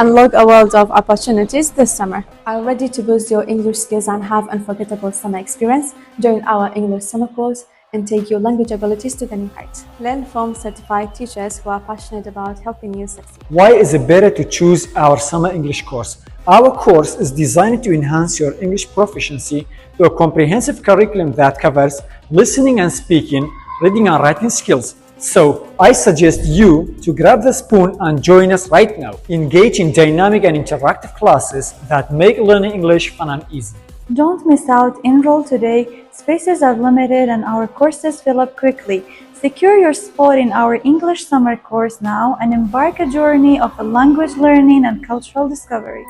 Unlock a world of opportunities this summer. Are you ready to boost your English skills and have unforgettable summer experience? Join our English summer course and take your language abilities to the new heights. Learn from certified teachers who are passionate about helping you succeed. Why is it better to choose our summer English course? Our course is designed to enhance your English proficiency through a comprehensive curriculum that covers listening and speaking, reading and writing skills. So, I suggest you to grab the spoon and join us right now. Engage in dynamic and interactive classes that make learning English fun and easy. Don't miss out. Enroll today. Spaces are limited and our courses fill up quickly. Secure your spot in our English summer course now and embark a journey of language learning and cultural discovery.